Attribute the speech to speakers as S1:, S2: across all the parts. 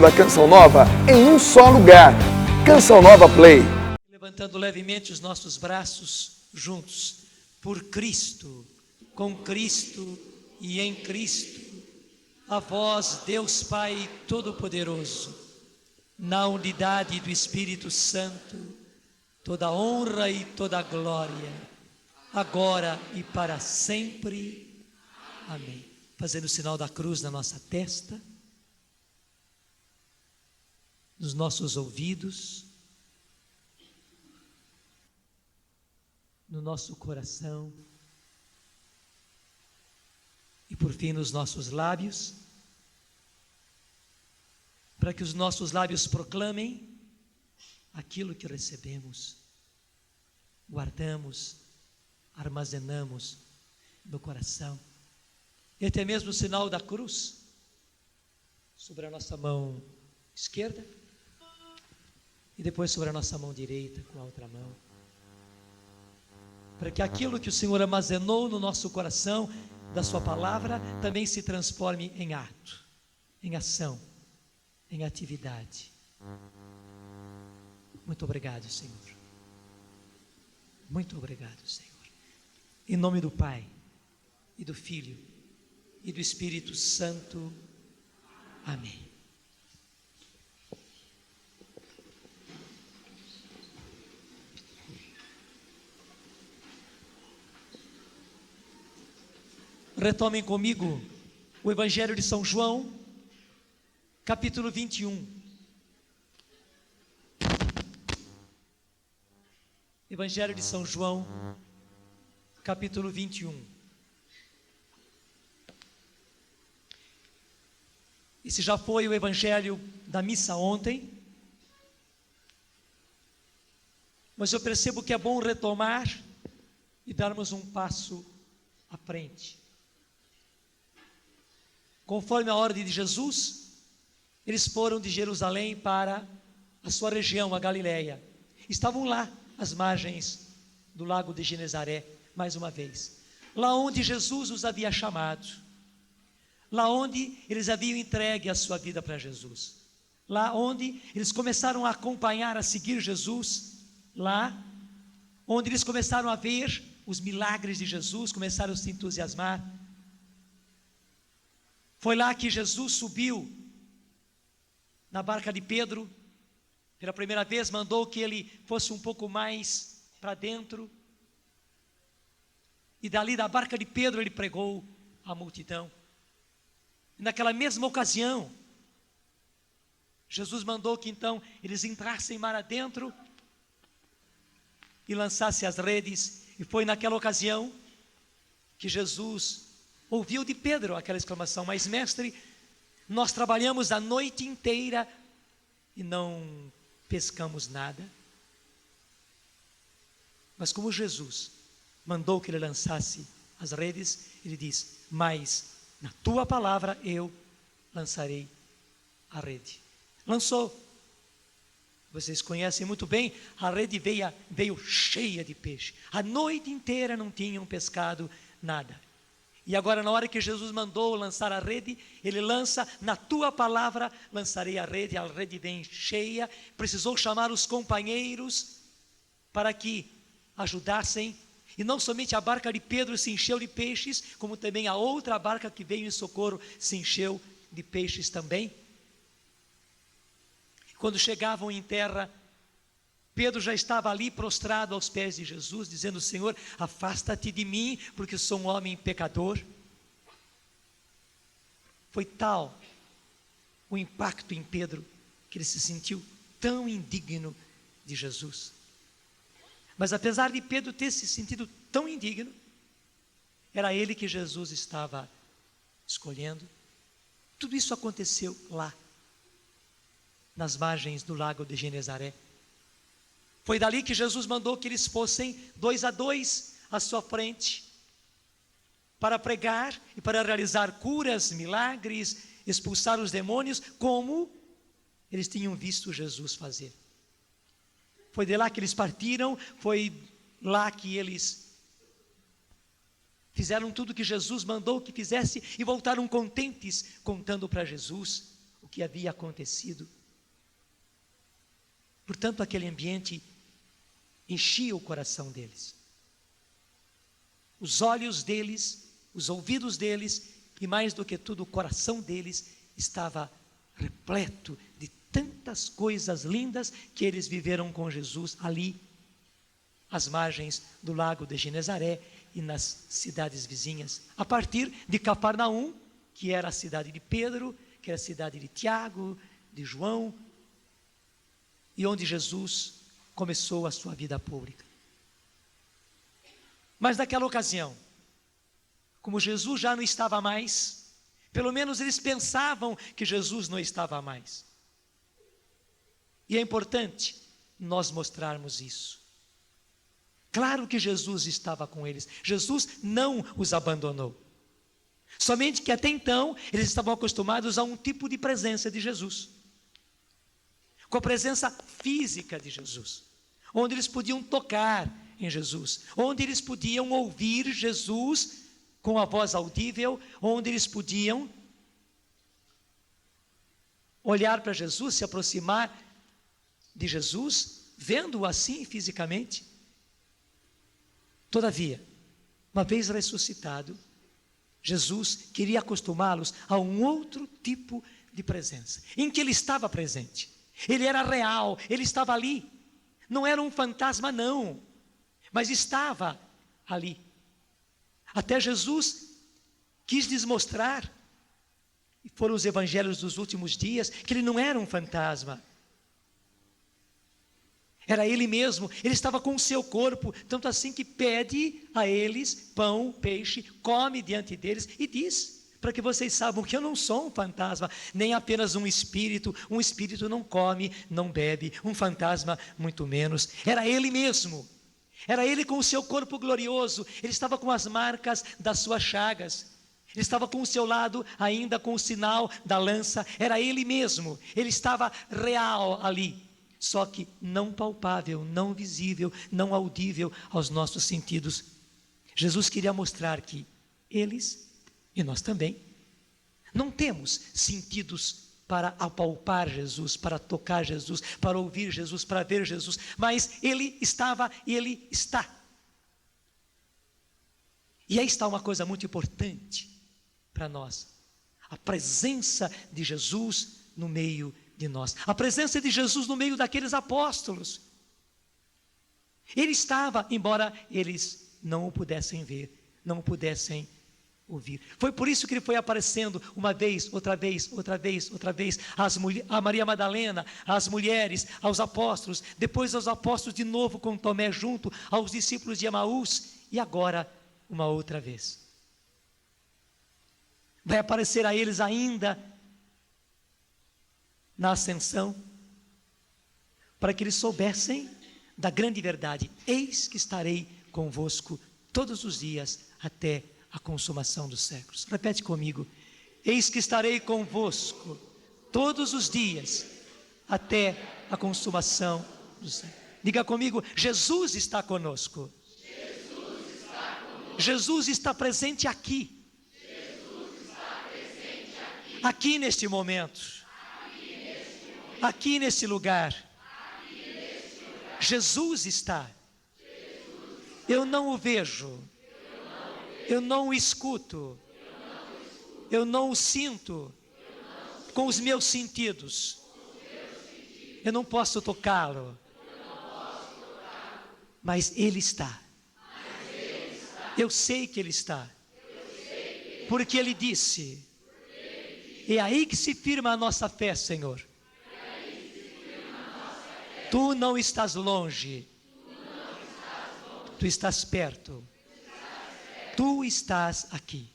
S1: da Canção Nova em um só lugar. Canção Nova Play.
S2: Levantando levemente os nossos braços juntos, por Cristo, com Cristo e em Cristo, a vós, Deus Pai Todo-Poderoso, na unidade do Espírito Santo, toda honra e toda glória, agora e para sempre. Amém. Fazendo o sinal da cruz na nossa testa, nos nossos ouvidos, no nosso coração e por fim nos nossos lábios, para que os nossos lábios proclamem aquilo que recebemos, guardamos, armazenamos no coração. E até mesmo o sinal da cruz sobre a nossa mão esquerda e depois sobre a nossa mão direita com a outra mão, para que aquilo que o Senhor armazenou no nosso coração da sua palavra também se transforme em ato, em ação, em atividade. Muito obrigado, Senhor. Muito obrigado, Senhor. Em nome do Pai e do Filho e do Espírito Santo. Amém. Retomem comigo o Evangelho de São João, capítulo 21. Evangelho de São João, capítulo 21. Esse já foi o Evangelho da missa ontem, mas eu percebo que é bom retomar e darmos um passo à frente. Conforme a ordem de Jesus, eles foram de Jerusalém para a sua região, a Galileia. Estavam lá, às margens do lago de Genezaré, mais uma vez. Lá onde Jesus os havia chamado. Lá onde eles haviam entregue a sua vida para Jesus. Lá onde eles começaram a acompanhar, a seguir Jesus. Lá onde eles começaram a ver os milagres de Jesus, começaram a se entusiasmar. Foi lá que Jesus subiu na barca de Pedro, pela primeira vez mandou que ele fosse um pouco mais para dentro, e dali da barca de Pedro ele pregou à multidão. E naquela mesma ocasião, Jesus mandou que então eles entrassem mar adentro e lançassem as redes, e foi naquela ocasião que Jesus ouviu de Pedro aquela exclamação: mas mestre, nós trabalhamos a noite inteira e não pescamos nada. Mas como Jesus mandou que ele lançasse as redes, ele diz: mas na tua palavra eu lançarei a rede. Lançou. Vocês conhecem muito bem, a rede veio cheia de peixe. A noite inteira não tinham pescado nada. E agora, na hora que Jesus mandou lançar a rede, ele lança: na tua palavra lançarei a rede vem cheia. Precisou chamar os companheiros para que ajudassem, e não somente a barca de Pedro se encheu de peixes, como também a outra barca que veio em socorro se encheu de peixes também. Quando chegavam em terra, Pedro já estava ali prostrado aos pés de Jesus, dizendo: Senhor, afasta-te de mim, porque sou um homem pecador. Foi tal o impacto em Pedro, que ele se sentiu tão indigno de Jesus. Mas apesar de Pedro ter se sentido tão indigno, era ele que Jesus estava escolhendo. Tudo isso aconteceu lá, nas margens do lago de Genezaré. Foi dali que Jesus mandou que eles fossem 2 a 2 à sua frente, para pregar e para realizar curas, milagres, expulsar os demônios, como eles tinham visto Jesus fazer. Foi de lá que eles partiram, foi lá que eles fizeram tudo que Jesus mandou que fizesse e voltaram contentes, contando para Jesus o que havia acontecido. Portanto, aquele ambiente enchia o coração deles. Os olhos deles, os ouvidos deles e, mais do que tudo, o coração deles estava repleto de tantas coisas lindas que eles viveram com Jesus ali, às margens do lago de Genezaré e nas cidades vizinhas, a partir de Cafarnaum, que era a cidade de Pedro, que era a cidade de Tiago, de João, e onde Jesus começou a sua vida pública. Mas naquela ocasião, como Jesus já não estava mais, pelo menos eles pensavam que Jesus não estava mais. E é importante nós mostrarmos isso. Claro que Jesus estava com eles. Jesus não os abandonou. Somente que até então eles estavam acostumados a um tipo de presença de Jesus. Com a presença física de Jesus. Onde eles podiam tocar em Jesus. Onde eles podiam ouvir Jesus com a voz audível. Onde eles podiam olhar para Jesus, se aproximar de Jesus, vendo-o assim fisicamente. Todavia, uma vez ressuscitado, Jesus queria acostumá-los a um outro tipo de presença, em que ele estava presente. Ele era real, ele estava ali. Não era um fantasma, não, mas estava ali. Até Jesus quis lhes mostrar, e foram os evangelhos dos últimos dias, que ele não era um fantasma. Era ele mesmo, ele estava com o seu corpo, tanto assim que pede a eles pão, peixe, come diante deles e diz, para que vocês saibam que eu não sou um fantasma, nem apenas um espírito não come, não bebe, um fantasma muito menos. Era ele mesmo, era ele com o seu corpo glorioso, ele estava com as marcas das suas chagas, ele estava com o seu lado ainda com o sinal da lança, era ele mesmo, ele estava real ali. Só que não palpável, não visível, não audível aos nossos sentidos. Jesus queria mostrar que eles, e nós também, não temos sentidos para apalpar Jesus, para tocar Jesus, para ouvir Jesus, para ver Jesus, mas ele estava e ele está. E aí está uma coisa muito importante para nós: a presença de Jesus no meio de nós, a presença de Jesus no meio daqueles apóstolos. Ele estava, embora eles não o pudessem ver, não o pudessem ouvir. Foi por isso que ele foi aparecendo uma vez, outra vez, outra vez, outra vez, a Maria Madalena, às mulheres, aos apóstolos, depois aos apóstolos de novo com Tomé junto, aos discípulos de Emaús, e agora uma outra vez. Vai aparecer a eles ainda na ascensão, para que eles soubessem da grande verdade: eis que estarei convosco todos os dias até a consumação dos séculos. Repete comigo: eis que estarei convosco todos os dias até a consumação dos séculos. Diga comigo: Jesus está conosco. Jesus está conosco. Jesus está presente aqui. Jesus está presente aqui. Aqui neste momento. Aqui nesse lugar. Jesus está. Eu não o vejo. Eu não o escuto. Eu não o sinto com os meus sentidos. Eu não posso tocá-lo. Mas Ele está. Eu sei que Ele está. Porque Ele disse. É aí que se firma a nossa fé, Senhor. Tu não estás longe. Tu estás perto. Tu estás aqui.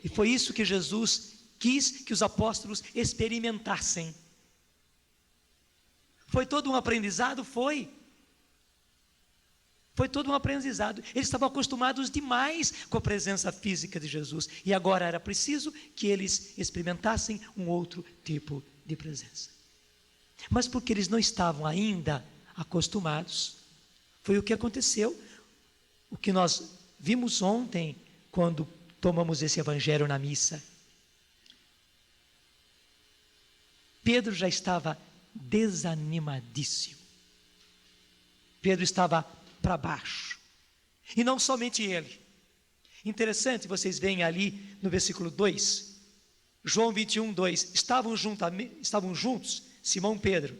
S2: E foi isso que Jesus quis que os apóstolos experimentassem. Foi todo um aprendizado? Foi. Foi todo um aprendizado. Eles estavam acostumados demais com a presença física de Jesus. E agora era preciso que eles experimentassem um outro tipo de presença. Mas porque eles não estavam ainda acostumados, foi o que aconteceu, o que nós vimos ontem, quando tomamos esse evangelho na missa. Pedro já estava desanimadíssimo. Pedro estava para baixo. E não somente ele. Interessante, vocês veem ali no versículo 2, João 21, 2, estavam juntos Simão e Pedro.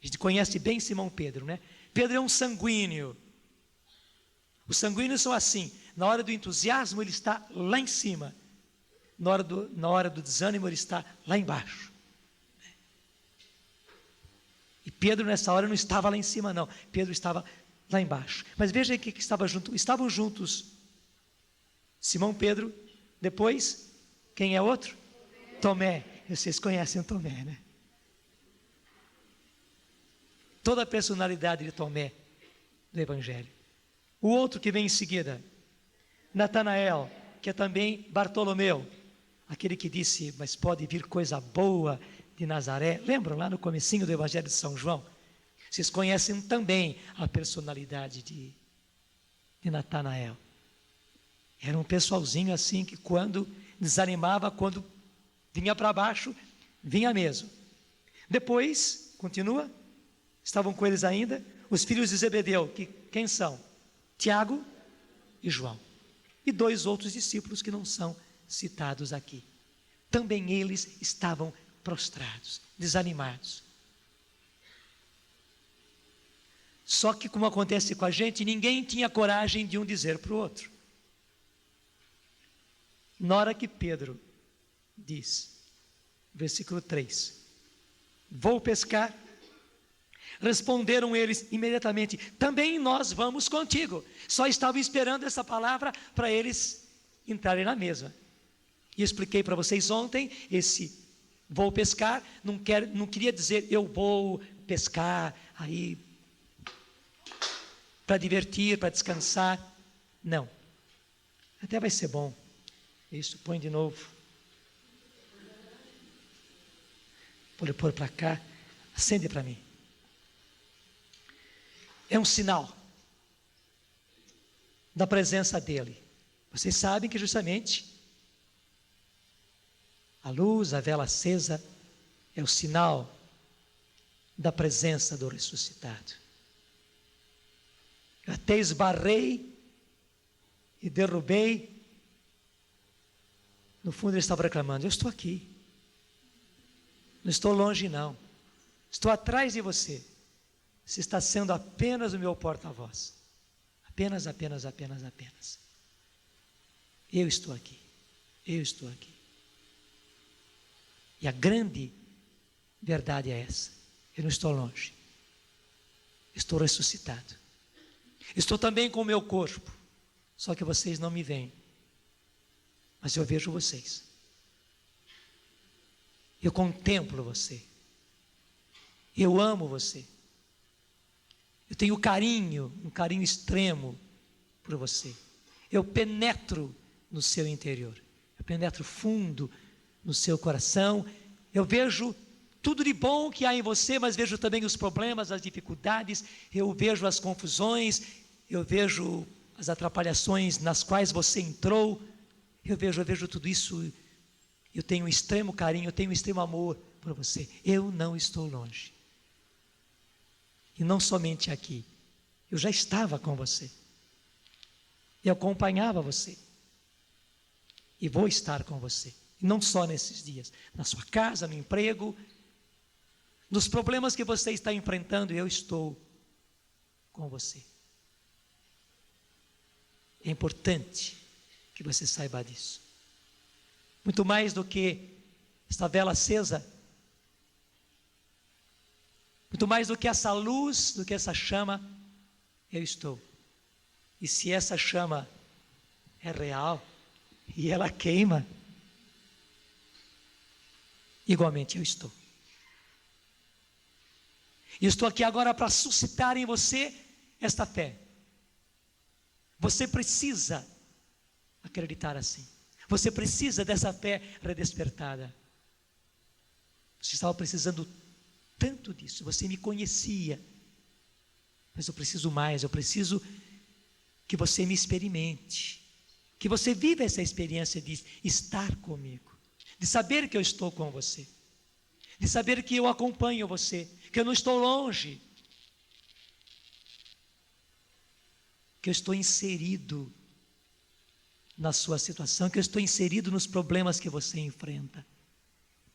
S2: A gente conhece bem Simão Pedro, né? Pedro é um sanguíneo. Os sanguíneos são assim, na hora do entusiasmo ele está lá em cima, na hora do desânimo ele está lá embaixo. E Pedro nessa hora não estava lá em cima não, Pedro estava lá embaixo. Mas veja que estavam juntos Simão, Pedro, depois, quem é outro? Tomé. Vocês conhecem o Tomé, né? Toda a personalidade de Tomé do Evangelho. O outro que vem em seguida, Natanael, que é também Bartolomeu, aquele que disse, mas pode vir coisa boa de Nazaré. Lembram lá no comecinho do Evangelho de São João? Vocês conhecem também a personalidade de Natanael. Era um pessoalzinho assim que quando desanimava, quando vinha para baixo, vinha mesmo. Depois, continua, estavam com eles ainda os filhos de Zebedeu, que quem são? Tiago e João. E 2 outros discípulos que não são citados aqui. Também eles estavam prostrados, desanimados. Só que, como acontece com a gente, ninguém tinha coragem de um dizer para o outro. Na hora que Pedro diz, versículo 3, vou pescar, responderam eles imediatamente, também nós vamos contigo. Só estavam esperando essa palavra para eles entrarem na mesa. E eu expliquei para vocês ontem, esse vou pescar, não queria dizer eu vou pescar, aí para divertir, para descansar. Não. Até vai ser bom. Isso, põe de novo. Pôr para cá. Acende para mim. É um sinal da presença dele. Vocês sabem que justamente a luz, a vela acesa, é o sinal da presença do ressuscitado. Eu até esbarrei e derrubei. No fundo ele estava reclamando, eu estou aqui. Não estou longe não. Estou atrás de você. Você está sendo apenas o meu porta-voz. Apenas. Eu estou aqui. Eu estou aqui. E a grande verdade é essa. Eu não estou longe. Estou ressuscitado. Estou também com o meu corpo. Só que vocês não me veem. Mas eu vejo vocês. Eu contemplo você. Eu amo você. Eu tenho carinho, um carinho extremo por você. Eu penetro no seu interior. Eu penetro fundo no seu coração. Eu vejo tudo de bom que há em você, mas vejo também os problemas, as dificuldades. Eu vejo as confusões. Eu vejo as atrapalhações nas quais você entrou. Eu vejo tudo isso. Eu tenho um extremo carinho, eu tenho um extremo amor por você. Eu não estou longe. E não somente aqui. Eu já estava com você. Eu acompanhava você. E vou estar com você. E não só nesses dias. Na sua casa, no emprego. Nos problemas que você está enfrentando, eu estou com você. É importante que você saiba disso. Muito mais do que esta vela acesa, muito mais do que essa luz, do que essa chama, eu estou. E se essa chama é real e ela queima, igualmente eu estou. E estou aqui agora para suscitar em você esta fé. Você precisa acreditar assim. Você precisa dessa fé redespertada. Você estava precisando tanto disso. Você me conhecia. Mas eu preciso mais. Eu preciso que você me experimente. Que você viva essa experiência de estar comigo. De saber que eu estou com você. de saber que eu acompanho você, que eu não estou longe, que eu estou inserido na sua situação, que eu estou inserido nos problemas que você enfrenta,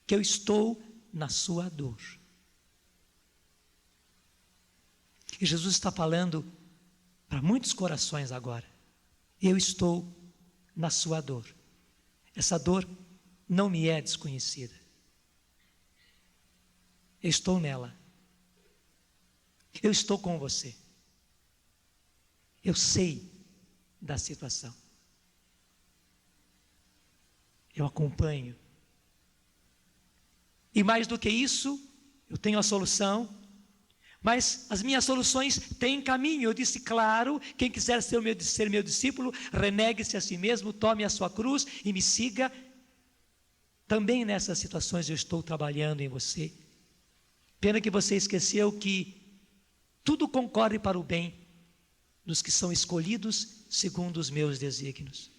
S2: que eu estou na sua dor. E Jesus está falando para muitos corações agora: eu estou na sua dor. Essa dor não me é desconhecida. Eu estou nela. Eu estou com você. Eu sei da situação. Eu acompanho. E mais do que isso, eu tenho a solução, mas as minhas soluções têm caminho. Eu disse, claro, quem quiser ser meu discípulo, renegue-se a si mesmo, tome a sua cruz e me siga. Também nessas situações eu estou trabalhando em você. Pena que você esqueceu que tudo concorre para o bem dos que são escolhidos segundo os meus desígnios.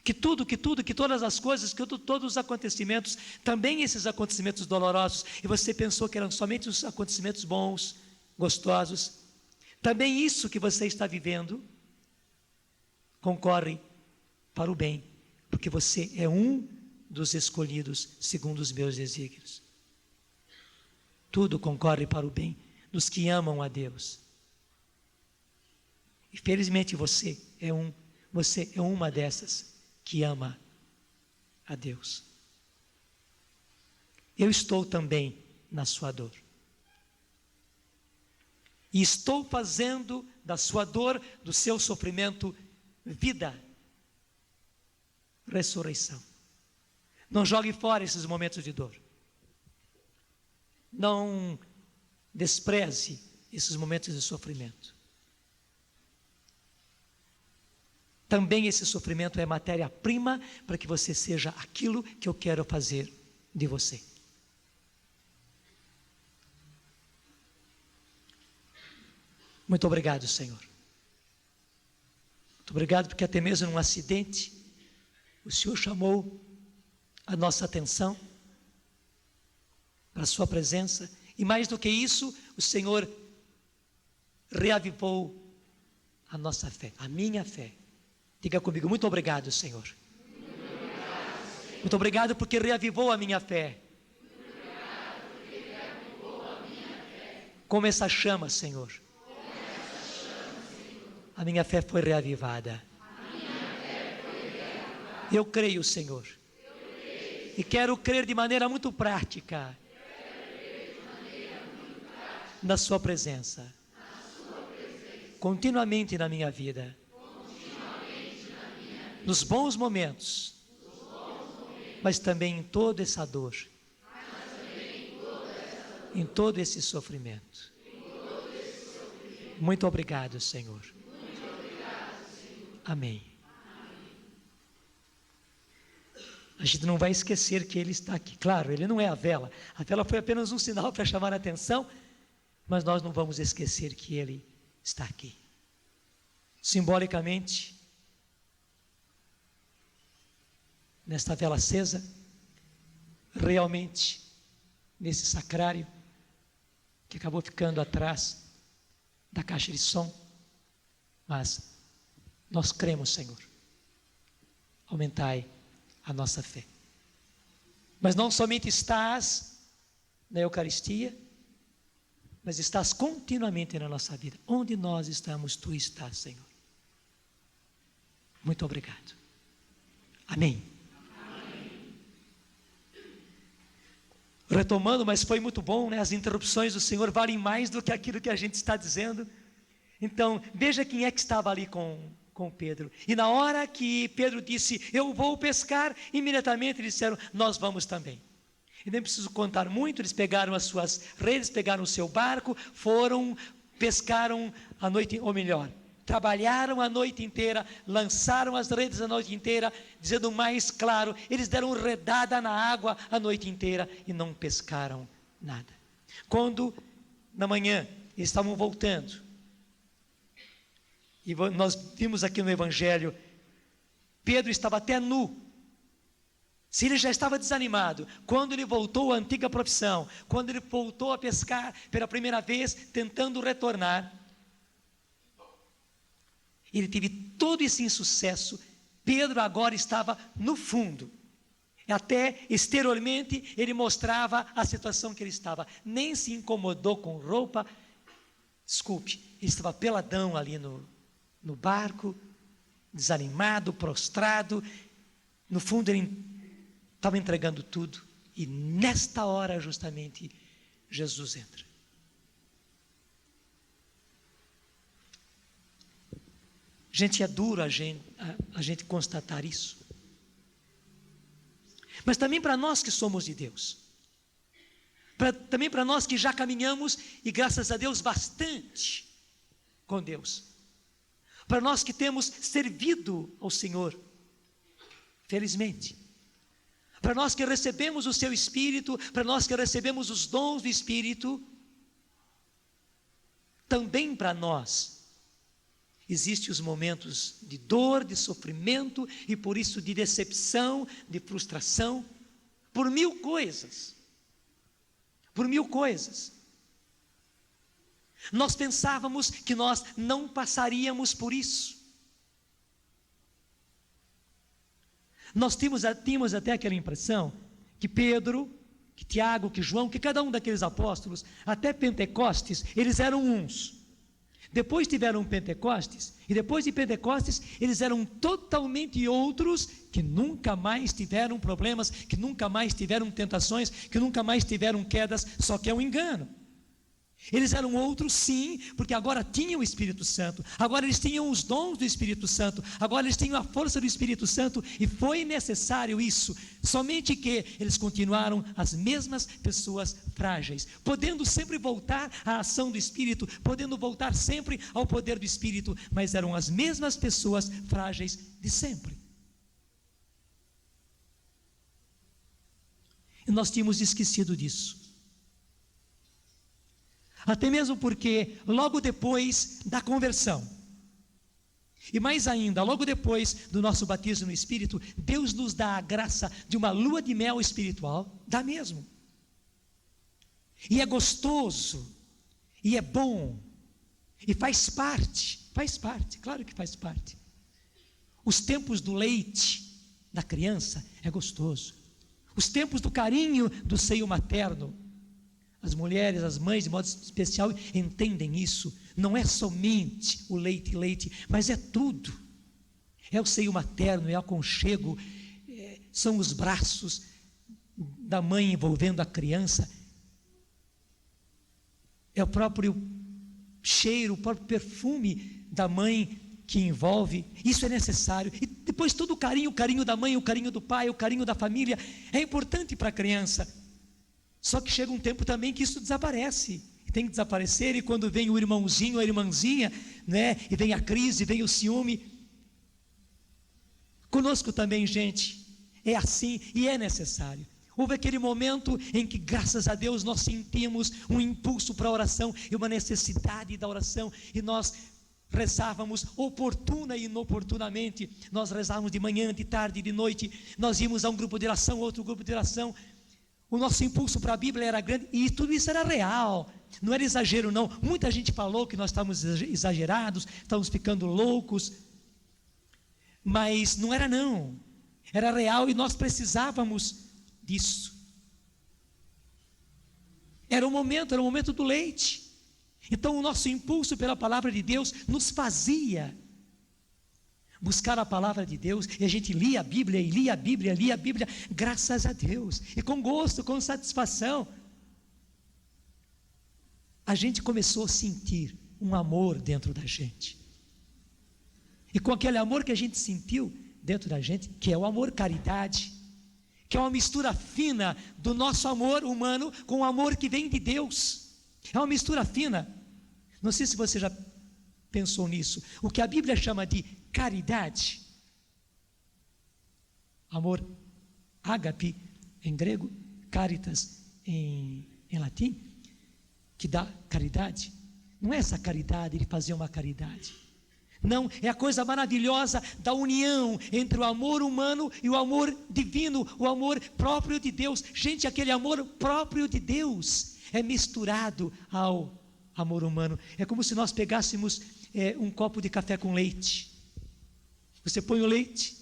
S2: Que todas as coisas, todos os acontecimentos, também esses acontecimentos dolorosos, e você pensou que eram somente os acontecimentos bons, gostosos, também isso que você está vivendo concorre para o bem, porque você é um dos escolhidos segundo os meus desígnios. Tudo concorre para o bem dos que amam a Deus. E felizmente você é uma dessas que ama a Deus. Eu estou também na sua dor. E estou fazendo da sua dor, do seu sofrimento, vida, ressurreição. Não jogue fora esses momentos de dor. Não despreze esses momentos de sofrimento. Também esse sofrimento é matéria-prima para que você seja aquilo que eu quero fazer de você. Muito obrigado, Senhor. Muito obrigado porque até mesmo num acidente, o Senhor chamou a nossa atenção para a sua presença. E mais do que isso, o Senhor reavivou a nossa fé, a minha fé. Diga comigo, muito obrigado, Senhor. Muito obrigado porque reavivou a minha fé. Como essa chama, Senhor. A minha fé foi reavivada. Eu creio, Senhor. E quero crer de maneira muito prática na sua presença. Continuamente na minha vida. Nos bons momentos, mas também em toda essa dor, em todo esse sofrimento. Muito obrigado, Senhor. Amém. A gente não vai esquecer que Ele está aqui. Claro, Ele não é a vela. A vela foi apenas um sinal para chamar a atenção, mas nós não vamos esquecer que Ele está aqui. Simbolicamente, nesta vela acesa, realmente, nesse sacrário, que acabou ficando atrás da caixa de som, mas nós cremos, Senhor, aumentai a nossa fé. Mas não somente estás na Eucaristia, mas estás continuamente na nossa vida. Onde nós estamos, Tu estás, Senhor. Muito obrigado. Amém. Retomando, mas foi muito bom, né? As interrupções do Senhor valem mais do que aquilo que a gente está dizendo. Então, veja quem é que estava ali com Pedro. E na hora que Pedro disse, eu vou pescar, imediatamente eles disseram, nós vamos também. E nem preciso contar muito, eles pegaram as suas redes, pegaram o seu barco, foram, pescaram a noite, ou melhor, trabalharam a noite inteira, lançaram as redes a noite inteira, dizendo mais claro, eles deram redada na água a noite inteira e não pescaram nada. Quando, na manhã, eles estavam voltando, e nós vimos aqui no Evangelho, Pedro estava até nu, Se ele já estava desanimado, quando ele voltou à antiga profissão, quando ele voltou a pescar pela primeira vez, tentando retornar, ele teve todo esse insucesso. Pedro agora estava no fundo. Até exteriormente ele mostrava a situação que ele estava. Nem se incomodou com roupa. Desculpe, ele estava peladão ali no barco, desanimado, prostrado. No fundo ele estava entregando tudo. E nesta hora justamente Jesus entra. Gente, é duro a gente constatar isso. Mas também para nós que somos de Deus. Também para nós que já caminhamos, e graças a Deus, bastante com Deus. Para nós que temos servido ao Senhor, felizmente. Para nós que recebemos o Seu Espírito, para nós que recebemos os dons do Espírito, também para nós existem os momentos de dor, de sofrimento e por isso de decepção, de frustração, por mil coisas. Por mil coisas. Nós pensávamos que nós não passaríamos por isso. Nós tínhamos até aquela impressão que Pedro, que Tiago, que João, que cada um daqueles apóstolos, até Pentecostes, eles eram uns. Depois tiveram Pentecostes, e depois de Pentecostes, eles eram totalmente outros, que nunca mais tiveram problemas, que nunca mais tiveram tentações, que nunca mais tiveram quedas, só que é um engano. Eles eram outros sim, porque agora tinham o Espírito Santo, agora eles tinham os dons do Espírito Santo, agora eles tinham a força do Espírito Santo, e foi necessário isso, somente que eles continuaram as mesmas pessoas frágeis, podendo sempre voltar à ação do Espírito, podendo voltar sempre ao poder do Espírito, mas eram as mesmas pessoas frágeis de sempre. E nós tínhamos esquecido disso. Até mesmo porque logo depois da conversão, e mais ainda, logo depois do nosso batismo no Espírito, Deus nos dá a graça de uma lua de mel espiritual, dá mesmo. E é gostoso, e é bom, e faz parte, claro que faz parte. Os tempos do leite da criança é gostoso. Os tempos do carinho do seio materno, as mulheres, as mães, de modo especial, entendem isso. Não é somente o leite, mas é tudo. É o seio materno, é o aconchego, são os braços da mãe envolvendo a criança. É o próprio cheiro, o próprio perfume da mãe que envolve. Isso é necessário. E depois todo o carinho da mãe, o carinho do pai, o carinho da família, é importante para a criança. Só que chega um tempo também que isso desaparece, tem que desaparecer, e quando vem o irmãozinho, a irmãzinha, né, e vem a crise, vem o ciúme. Conosco também, gente, é assim e é necessário. Houve aquele momento em que, graças a Deus, nós sentimos um impulso para a oração e uma necessidade da oração, e nós rezávamos oportuna e inoportunamente. Nós rezávamos de manhã, de tarde, de noite. Nós íamos a um grupo de oração, outro grupo de oração. O nosso impulso para a Bíblia era grande, e tudo isso era real, não era exagero não. Muita gente falou que nós estávamos exagerados, estávamos ficando loucos, mas não era não, era real, e nós precisávamos disso. Era o momento do leite. Então o nosso impulso pela palavra de Deus nos fazia buscar a palavra de Deus, e a gente lia a Bíblia, graças a Deus, e com gosto, com satisfação. A gente começou a sentir um amor dentro da gente, e com aquele amor que a gente sentiu dentro da gente, que é o amor caridade, que é uma mistura fina do nosso amor humano com o amor que vem de Deus, é uma mistura fina. Não sei se você já pensou nisso, o que a Bíblia chama de caridade, amor, ágape em grego, caritas em latim, que dá caridade. Não é essa caridade de fazer uma caridade, Não, é a coisa maravilhosa da união entre o amor humano e o amor divino, o amor próprio de Deus. Gente, aquele amor próprio de Deus é misturado ao amor humano. É como se nós pegássemos um copo de café com leite. Você põe o leite,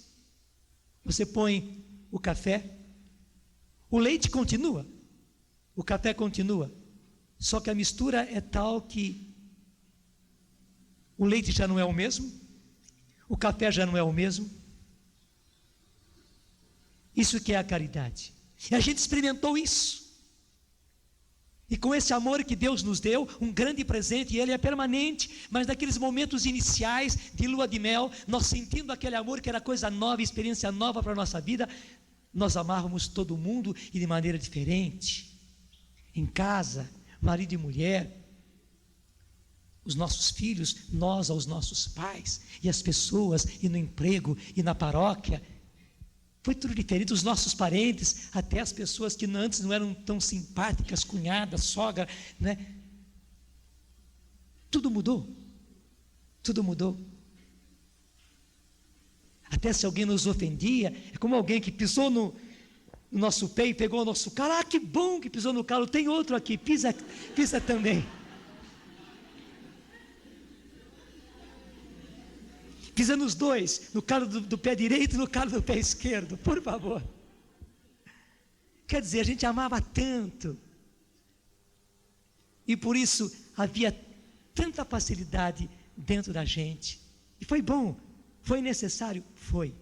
S2: você põe o café, o leite continua, o café continua, só que a mistura é tal que o leite já não é o mesmo, o café já não é o mesmo. Isso que é a caridade. E a gente experimentou isso. E com esse amor que Deus nos deu, um grande presente, e ele é permanente, mas naqueles momentos iniciais de lua de mel, nós sentindo aquele amor que era coisa nova, experiência nova para a nossa vida, nós amávamos todo mundo e de maneira diferente. Em casa, marido e mulher, os nossos filhos, nós aos nossos pais, e as pessoas, e no emprego, e na paróquia. Foi tudo diferente, os nossos parentes, até as pessoas que antes não eram tão simpáticas, cunhada, sogra, né? Tudo mudou, tudo mudou. Até se alguém nos ofendia, é como alguém que pisou no nosso pé e pegou o nosso calo. Ah, que bom que pisou no calo, tem outro aqui, pisa também. Pisa nos dois, no calo do pé direito e no calo do pé esquerdo, por favor. Quer dizer, a gente amava tanto. E por isso havia tanta facilidade dentro da gente. E foi bom, foi necessário? Foi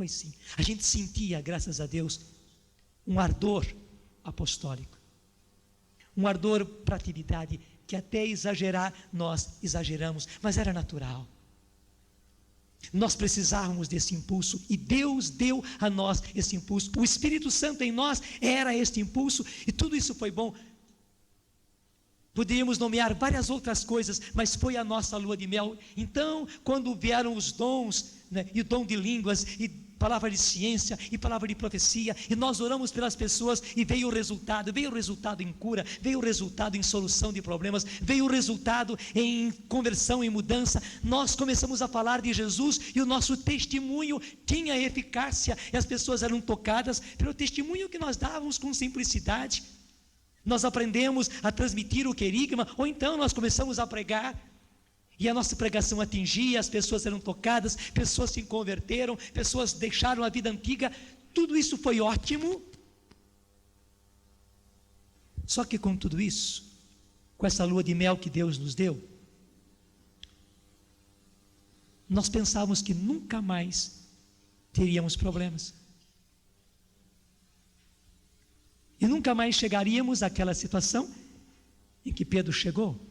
S2: sim. A gente sentia, graças a Deus, um ardor apostólico. Um ardor para a atividade, que até exagerar nós exageramos, mas era natural. Nós precisávamos desse impulso e Deus deu a nós esse impulso. O Espírito Santo em nós era este impulso e tudo isso foi bom. Poderíamos nomear várias outras coisas, mas foi a nossa lua de mel. Então, quando vieram os dons, né, e o dom de línguas, e palavra de ciência, e palavra de profecia, e nós oramos pelas pessoas, e veio o resultado em cura, veio o resultado em solução de problemas, veio o resultado em conversão, em mudança. Nós começamos a falar de Jesus, e o nosso testemunho tinha eficácia, e as pessoas eram tocadas pelo testemunho que nós dávamos com simplicidade. Nós aprendemos a transmitir o querigma, ou então nós começamos a pregar, e a nossa pregação atingia, as pessoas eram tocadas, pessoas se converteram, pessoas deixaram a vida antiga. Tudo isso foi ótimo. Só que com tudo isso, com essa lua de mel que Deus nos deu, nós pensávamos que nunca mais teríamos problemas. E nunca mais chegaríamos àquela situação em que Pedro chegou.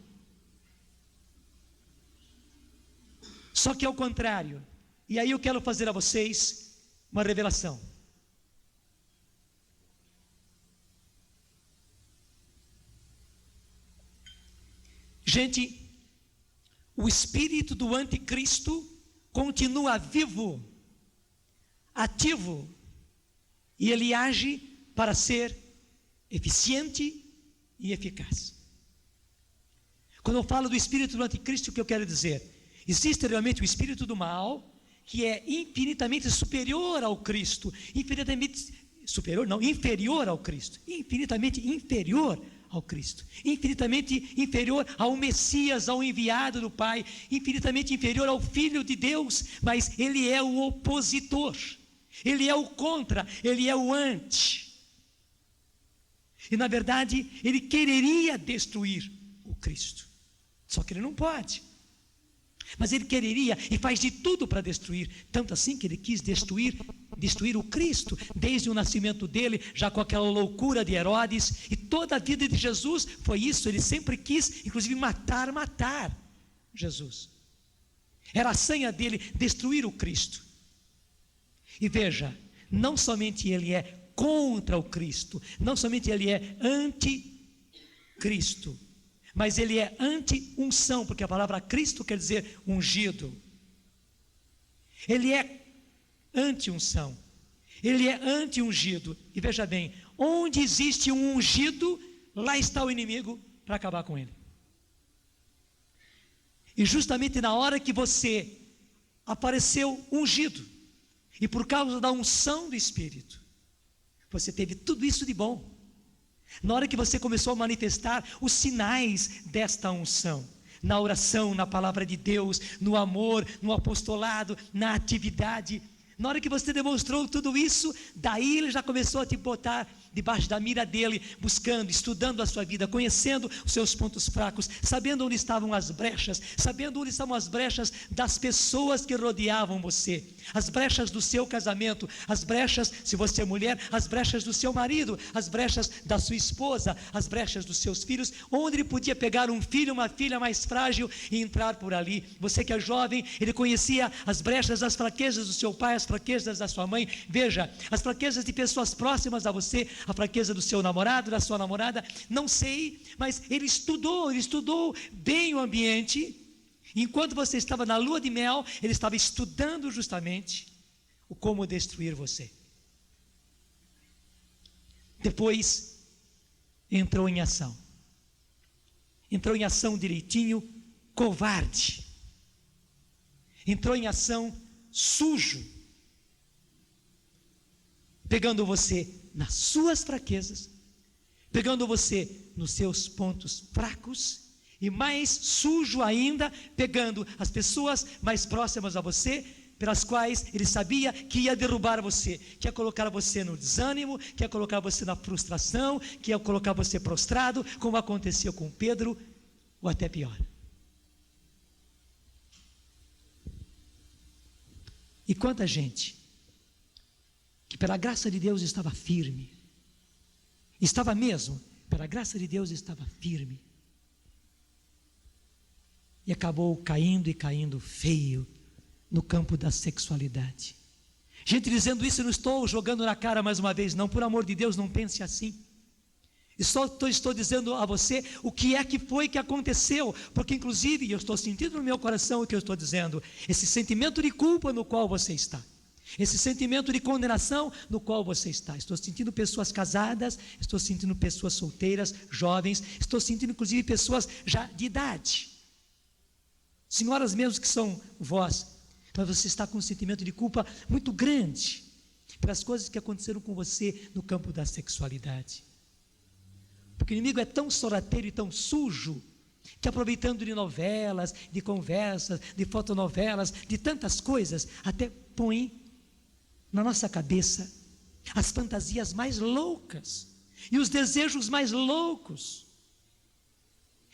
S2: Só que ao contrário, e aí eu quero fazer a vocês uma revelação. Gente, o espírito do anticristo continua vivo, ativo, e ele age para ser eficiente e eficaz. Quando eu falo do espírito do anticristo, o que eu quero dizer? Existe realmente o espírito do mal, que é infinitamente superior ao Cristo, inferior ao Cristo, infinitamente inferior ao Cristo, infinitamente inferior ao Messias, ao enviado do Pai, infinitamente inferior ao Filho de Deus, mas ele é o opositor, ele é o contra, ele é o anti. E na verdade, ele quereria destruir o Cristo, só que ele não pode. Mas ele quereria e faz de tudo para destruir, tanto assim que ele quis destruir o Cristo, desde o nascimento dele, já com aquela loucura de Herodes, e toda a vida de Jesus foi isso. Ele sempre quis, inclusive, matar Jesus. Era a sanha dele, destruir o Cristo. E veja, não somente ele é contra o Cristo, não somente ele é anti-Cristo, mas ele é anti-unção, porque a palavra Cristo quer dizer ungido. Ele é anti-unção, ele é anti-ungido. E veja bem, onde existe um ungido, lá está o inimigo para acabar com ele. E justamente na hora que você apareceu ungido. E por causa da unção do Espírito, você teve tudo isso de bom. Na hora que você começou a manifestar os sinais desta unção, na oração, na palavra de Deus, no amor, no apostolado, na atividade, na hora que você demonstrou tudo isso, daí ele já começou a te botar debaixo da mira dele, buscando, estudando a sua vida, conhecendo os seus pontos fracos, sabendo onde estavam as brechas, sabendo onde estavam as brechas das pessoas que rodeavam você, as brechas do seu casamento, as brechas, se você é mulher, as brechas do seu marido, as brechas da sua esposa, as brechas dos seus filhos, onde ele podia pegar um filho, uma filha mais frágil e entrar por ali. Você que é jovem, ele conhecia as brechas, as fraquezas do seu pai, as fraquezas da sua mãe. Veja, as fraquezas de pessoas próximas a você, a fraqueza do seu namorado, da sua namorada, não sei, mas ele estudou bem o ambiente. Enquanto você estava na lua de mel, ele estava estudando justamente o como destruir você. Depois entrou em ação direitinho, covarde, entrou em ação sujo, pegando você nas suas fraquezas, pegando você nos seus pontos fracos, e mais sujo ainda, pegando as pessoas mais próximas a você, pelas quais ele sabia que ia derrubar você, que ia colocar você no desânimo, que ia colocar você na frustração, que ia colocar você prostrado, como aconteceu com Pedro, ou até pior. E quanta gente que pela graça de Deus estava firme, estava mesmo, pela graça de Deus estava firme, e acabou caindo e caindo feio no campo da sexualidade. Gente dizendo isso, eu não estou jogando na cara mais uma vez, não, por amor de Deus, não pense assim. E só estou dizendo a você o que é que foi que aconteceu, porque inclusive eu estou sentindo no meu coração o que eu estou dizendo, esse sentimento de culpa no qual você está, esse sentimento de condenação no qual você está. Estou sentindo pessoas casadas, estou sentindo pessoas solteiras, jovens, estou sentindo inclusive pessoas já de idade, senhoras mesmo que são vós, mas você está com um sentimento de culpa muito grande pelas coisas que aconteceram com você no campo da sexualidade. Porque o inimigo é tão sorrateiro e tão sujo, que aproveitando de novelas, de conversas, de fotonovelas, de tantas coisas, até põe na nossa cabeça as fantasias mais loucas e os desejos mais loucos.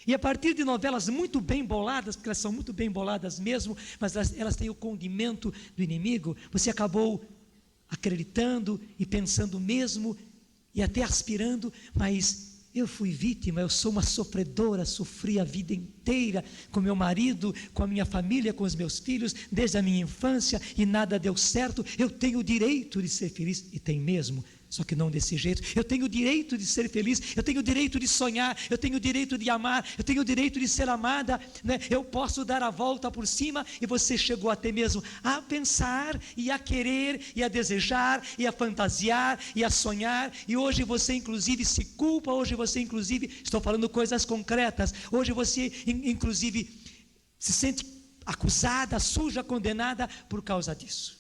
S2: E a partir de novelas muito bem boladas, porque elas são muito bem boladas mesmo, mas elas têm o condimento do inimigo, você acabou acreditando e pensando mesmo, e até aspirando, mas eu fui vítima, eu sou uma sofredora, sofri a vida inteira com meu marido, com a minha família, com os meus filhos, desde a minha infância, e nada deu certo, eu tenho o direito de ser feliz, e tem mesmo, só que não desse jeito. Eu tenho o direito de ser feliz, eu tenho o direito de sonhar, eu tenho o direito de amar, eu tenho o direito de ser amada, né? Eu posso dar a volta por cima. E você chegou até mesmo a pensar, e a querer, e a desejar, e a fantasiar, e a sonhar, e hoje você inclusive se culpa, hoje você inclusive, estou falando coisas concretas, hoje você inclusive se sente acusada, suja, condenada por causa disso.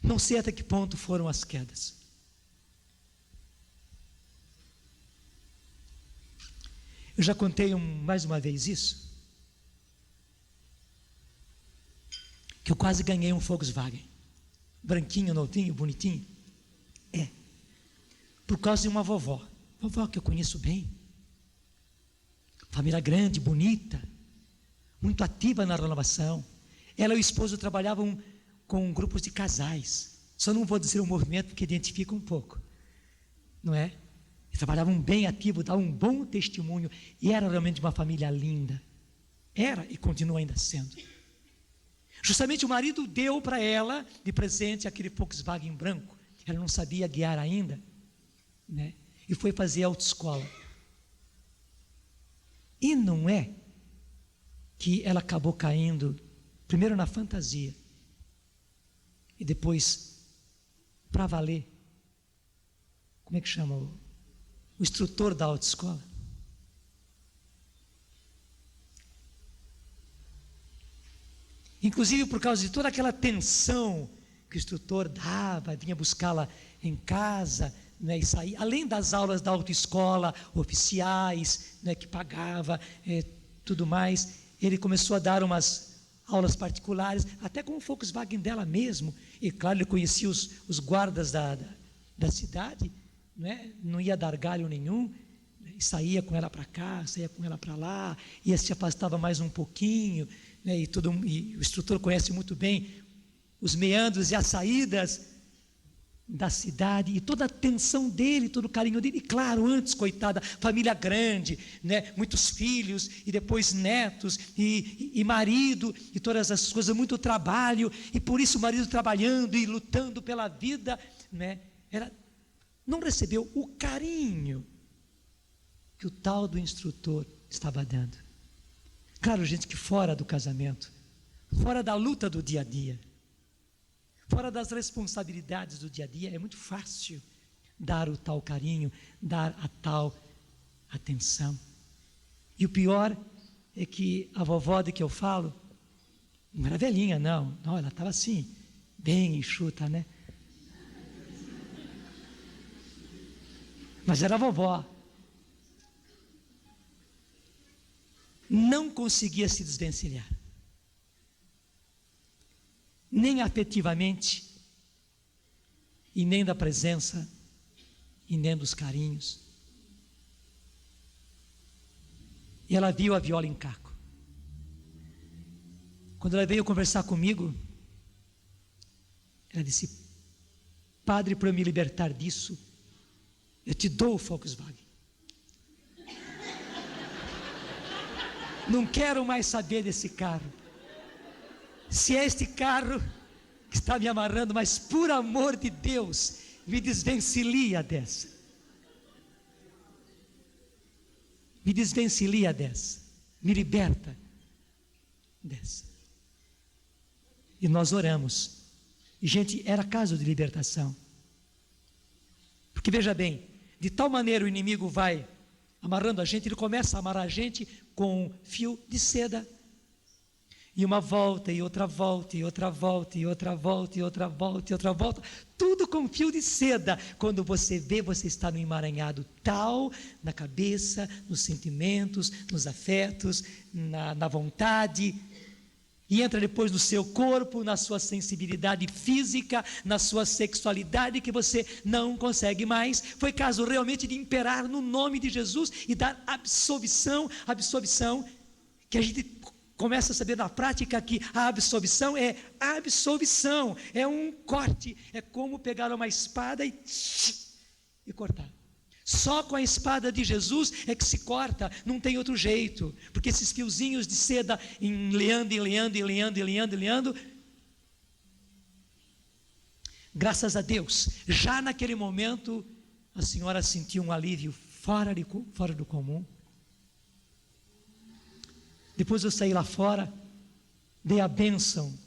S2: Não sei até que ponto foram as quedas. Eu já contei mais uma vez isso, que eu quase ganhei um Volkswagen, branquinho, novinho, bonitinho. Por causa de uma vovó que eu conheço bem, família grande, bonita, muito ativa na renovação. Ela e o esposo trabalhavam com grupos de casais, só não vou dizer o movimento porque identifica um pouco, não é? Eles trabalhavam bem ativo, davam um bom testemunho, e era realmente uma família linda, era e continua ainda sendo. Justamente o marido deu para ela de presente aquele Volkswagen branco, ela não sabia guiar ainda, né? E foi fazer autoescola, e não é que ela acabou caindo primeiro na fantasia, e depois, para valer, como é que chama o instrutor da autoescola? Inclusive por causa de toda aquela tensão que o instrutor dava, vinha buscá-la em casa, né, e saía, além das aulas da autoescola, oficiais, né, que pagava, tudo mais, ele começou a dar umas aulas particulares, até com o Volkswagen dela mesmo, e claro, ele conhecia os guardas da cidade, né, não ia dar galho nenhum, e saía com ela para cá, saía com ela para lá, e se afastava mais um pouquinho, né, e o instrutor conhece muito bem os meandros e as saídas da cidade, e toda a atenção dele, todo o carinho dele, e claro, antes, coitada, família grande, né, muitos filhos, e depois netos, e marido, e todas essas coisas, muito trabalho, e por isso o marido trabalhando e lutando pela vida, né, não recebeu o carinho que o tal do instrutor estava dando. Claro, gente, que fora do casamento, fora da luta do dia a dia, fora das responsabilidades do dia a dia, é muito fácil dar o tal carinho, dar a tal atenção. E o pior é que a vovó de que eu falo, não era velhinha, não, ela estava assim, bem enxuta, né? Mas era a vovó. Não conseguia se desvencilhar, nem afetivamente, e nem da presença, e nem dos carinhos. E ela viu a viola em caco. Quando ela veio conversar comigo, ela disse: padre, para eu me libertar disso, eu te dou o Volkswagen. Não quero mais saber desse carro. Se é este carro que está me amarrando, mas por amor de Deus, me desvencilia dessa. Me desvencilia dessa. Me liberta dessa. E nós oramos. E, gente, era caso de libertação. Porque veja bem, de tal maneira o inimigo vai amarrando a gente, ele começa a amarrar a gente com um fio de seda. E uma volta, e outra volta, e outra volta, e outra volta, e outra volta, e outra volta, tudo com fio de seda. Quando você vê, você está no emaranhado tal, na cabeça, nos sentimentos, nos afetos, na vontade, e entra depois no seu corpo, na sua sensibilidade física, na sua sexualidade, que você não consegue mais. Foi caso realmente de imperar no nome de Jesus e dar absolvição, que a gente começa a saber na prática que a absolvição, é um corte, é como pegar uma espada e cortar. Só com a espada de Jesus é que se corta, não tem outro jeito, porque esses fiozinhos de seda enleando, graças a Deus, já naquele momento a senhora sentiu um alívio fora do comum. Depois eu saí lá fora, dei a bênção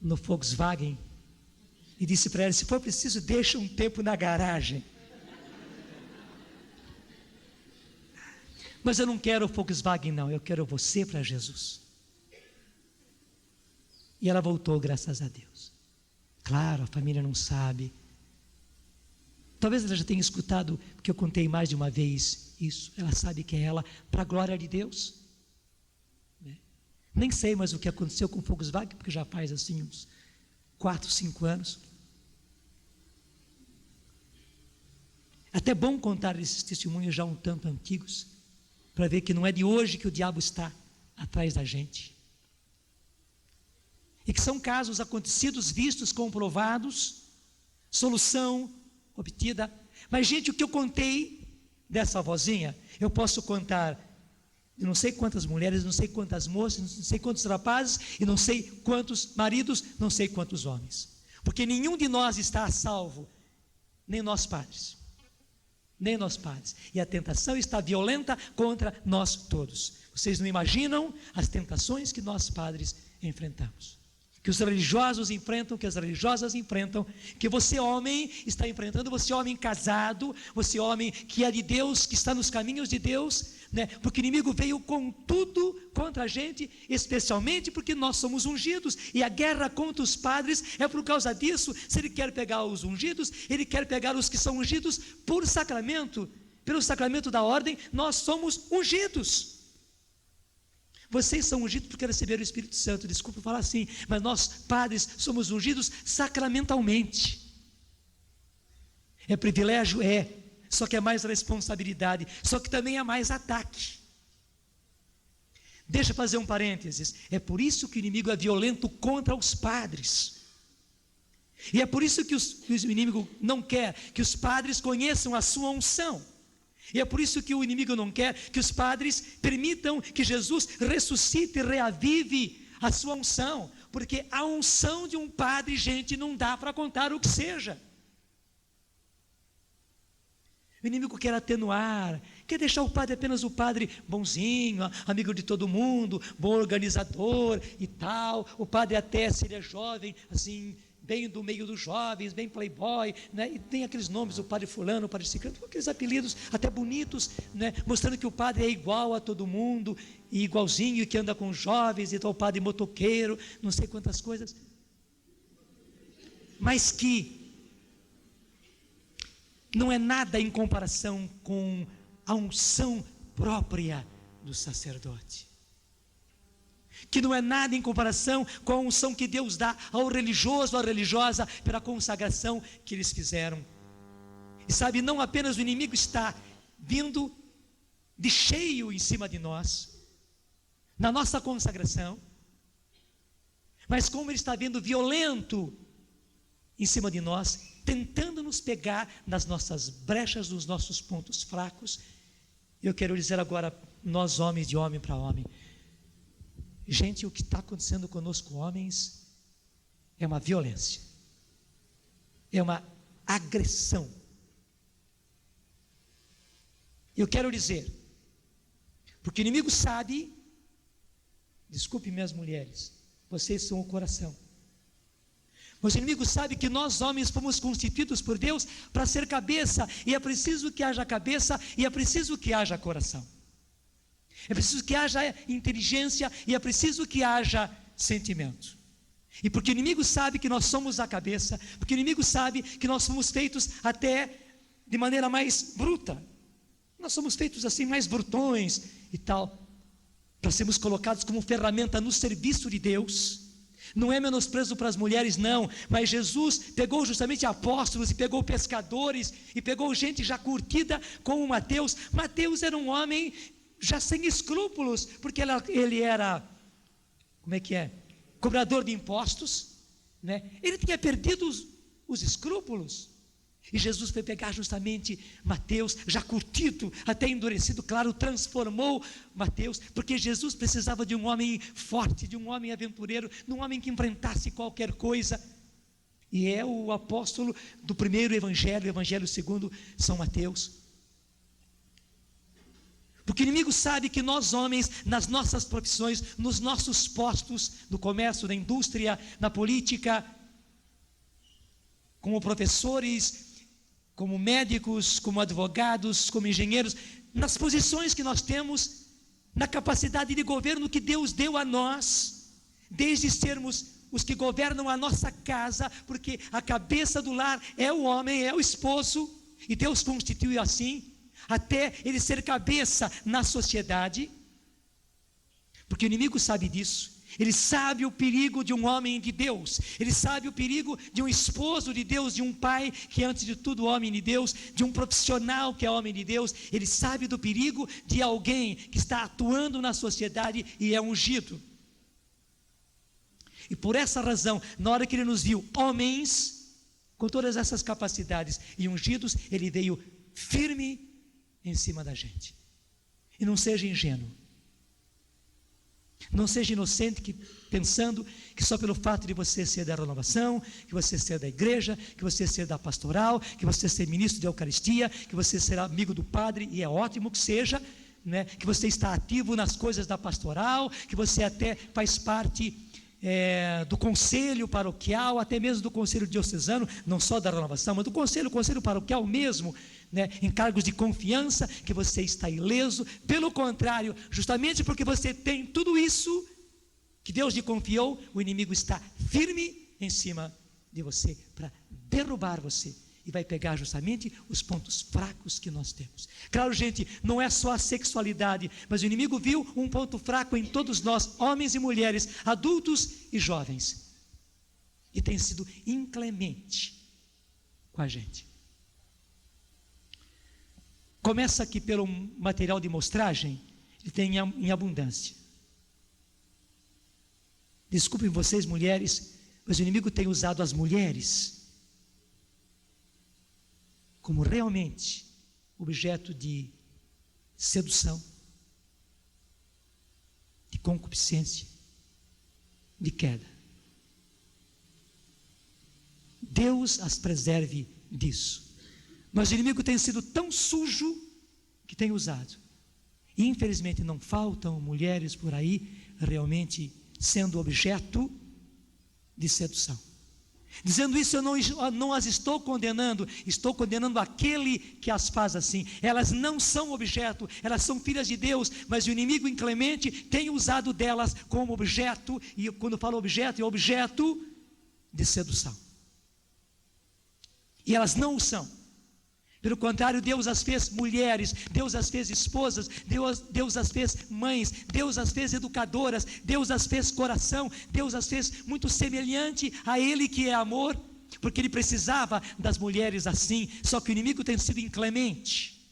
S2: no Volkswagen e disse para ela: se for preciso, deixa um tempo na garagem. Mas eu não quero o Volkswagen, não, eu quero você para Jesus. E ela voltou, graças a Deus. Claro, a família não sabe. Talvez ela já tenha escutado, porque eu contei mais de uma vez isso. Ela sabe que é ela, para a glória de Deus. Nem sei mais o que aconteceu com o Volkswagen, porque já faz assim uns 4, 5 anos. Até bom contar esses testemunhos já um tanto antigos, para ver que não é de hoje que o diabo está atrás da gente. E que são casos acontecidos, vistos, comprovados, solução obtida. Mas, gente, o que eu contei dessa vozinha, eu posso contar de não sei quantas mulheres, não sei quantas moças, não sei quantos rapazes, e não sei quantos maridos, não sei quantos homens. Porque nenhum de nós está a salvo, nem nós padres. Nem nós padres. E a tentação está violenta contra nós todos. Vocês não imaginam as tentações que nós padres enfrentamos. que os religiosos enfrentam, que as religiosas enfrentam, que você homem está enfrentando, você homem casado, você homem que é de Deus, que está nos caminhos de Deus, né? Porque o inimigo veio com tudo contra a gente, especialmente porque nós somos ungidos, e a guerra contra os padres é por causa disso. Se ele quer pegar os ungidos, ele quer pegar os que são ungidos por sacramento, pelo sacramento da ordem. Nós somos ungidos. Vocês são ungidos porque receberam o Espírito Santo, desculpa falar assim, mas nós, padres, somos ungidos sacramentalmente. É privilégio? É, só que é mais responsabilidade, só que também é mais ataque. Deixa eu fazer um parênteses, é por isso que o inimigo é violento contra os padres. E é por isso que o inimigo não quer que os padres conheçam a sua unção. E é por isso que o inimigo não quer que os padres permitam que Jesus ressuscite e reavive a sua unção, porque a unção de um padre, gente, não dá para contar o que seja. O inimigo quer atenuar, quer deixar o padre apenas o padre bonzinho, amigo de todo mundo, bom organizador e tal. O padre até, se ele é jovem, assim, bem do meio dos jovens, bem playboy, né? E tem aqueles nomes, o padre fulano, o padre ciclano, aqueles apelidos até bonitos, né? Mostrando que o padre é igual a todo mundo, e igualzinho, que anda com os jovens, e tal, o padre motoqueiro, não sei quantas coisas, mas que não é nada em comparação com a unção própria do sacerdote, que não é nada em comparação com a unção que Deus dá ao religioso, à religiosa, pela consagração que eles fizeram. E sabe, não apenas o inimigo está vindo de cheio em cima de nós, na nossa consagração, mas como ele está vindo violento em cima de nós, tentando nos pegar nas nossas brechas, nos nossos pontos fracos. Eu quero dizer agora, nós homens, de homem para homem, gente, o que está acontecendo conosco, homens, é uma violência, é uma agressão. Eu quero dizer, porque o inimigo sabe, desculpe minhas mulheres, vocês são o coração, mas o inimigo sabe que nós homens fomos constituídos por Deus para ser cabeça, e é preciso que haja cabeça, e é preciso que haja coração. É preciso que haja inteligência e é preciso que haja sentimento. E porque o inimigo sabe que nós somos a cabeça, porque o inimigo sabe que nós somos feitos até de maneira mais bruta, nós somos feitos assim mais brutões e tal, para sermos colocados como ferramenta no serviço de Deus. Não é menosprezo para as mulheres, não, mas Jesus pegou justamente apóstolos e pegou pescadores e pegou gente já curtida como Mateus. Mateus era um homem já sem escrúpulos, porque ele era, cobrador de impostos, né? Ele tinha perdido os escrúpulos, e Jesus foi pegar justamente Mateus, já curtido, até endurecido, claro, transformou Mateus, porque Jesus precisava de um homem forte, de um homem aventureiro, de um homem que enfrentasse qualquer coisa, e é o apóstolo do primeiro evangelho, o evangelho segundo São Mateus. Porque o inimigo sabe que nós homens, nas nossas profissões, nos nossos postos, no comércio, na indústria, na política, como professores, como médicos, como advogados, como engenheiros, nas posições que nós temos, na capacidade de governo que Deus deu a nós, desde sermos os que governam a nossa casa, porque a cabeça do lar é o homem, é o esposo, e Deus constituiu assim, até ele ser cabeça na sociedade, porque o inimigo sabe disso. Ele sabe o perigo de um homem de Deus, ele sabe o perigo de um esposo de Deus, de um pai que é antes de tudo homem de Deus, de um profissional que é homem de Deus. Ele sabe do perigo de alguém que está atuando na sociedade e é ungido. E por essa razão, na hora que ele nos viu homens com todas essas capacidades e ungidos, ele veio firme em cima da gente. E não seja ingênuo, não seja inocente, pensando que só pelo fato de você ser da renovação, que você ser da igreja, que você ser da pastoral, que você ser ministro de Eucaristia, que você ser amigo do padre, e é ótimo que seja, né? Que você está ativo nas coisas da pastoral, que você até faz parte do conselho paroquial, até mesmo do conselho diocesano, não só da renovação, mas do conselho paroquial mesmo, né, em cargos de confiança, que você está ileso. Pelo contrário, justamente porque você tem tudo isso que Deus lhe confiou, o inimigo está firme em cima de você para derrubar você. E vai pegar justamente os pontos fracos que nós temos. Claro, gente, não é só a sexualidade, mas o inimigo viu um ponto fraco em todos nós, homens e mulheres, adultos e jovens. E tem sido inclemente com a gente. Começa aqui pelo material de mostragem, ele tem em abundância. Desculpem vocês, mulheres, mas o inimigo tem usado as mulheres como realmente objeto de sedução, de concupiscência, de queda. Deus as preserve disso. Mas o inimigo tem sido tão sujo que tem usado. E infelizmente não faltam mulheres por aí realmente sendo objeto de sedução. Dizendo isso, eu não as estou condenando aquele que as faz assim. Elas não são objeto, elas são filhas de Deus, mas o inimigo inclemente tem usado delas como objeto, e quando falo objeto, é objeto de sedução. E elas não o são. Pelo contrário, Deus as fez mulheres, Deus as fez esposas, Deus as fez mães, Deus as fez educadoras, Deus as fez coração, Deus as fez muito semelhante a Ele que é amor, porque Ele precisava das mulheres assim, só que o inimigo tem sido inclemente.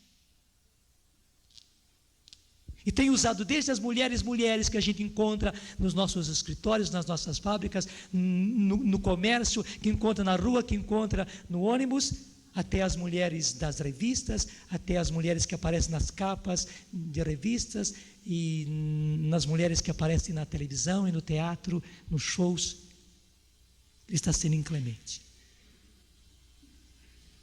S2: E tem usado desde as mulheres que a gente encontra nos nossos escritórios, nas nossas fábricas, no comércio, que encontra na rua, que encontra no ônibus, até as mulheres das revistas, até as mulheres que aparecem nas capas de revistas e nas mulheres que aparecem na televisão e no teatro, nos shows. Ele está sendo inclemente.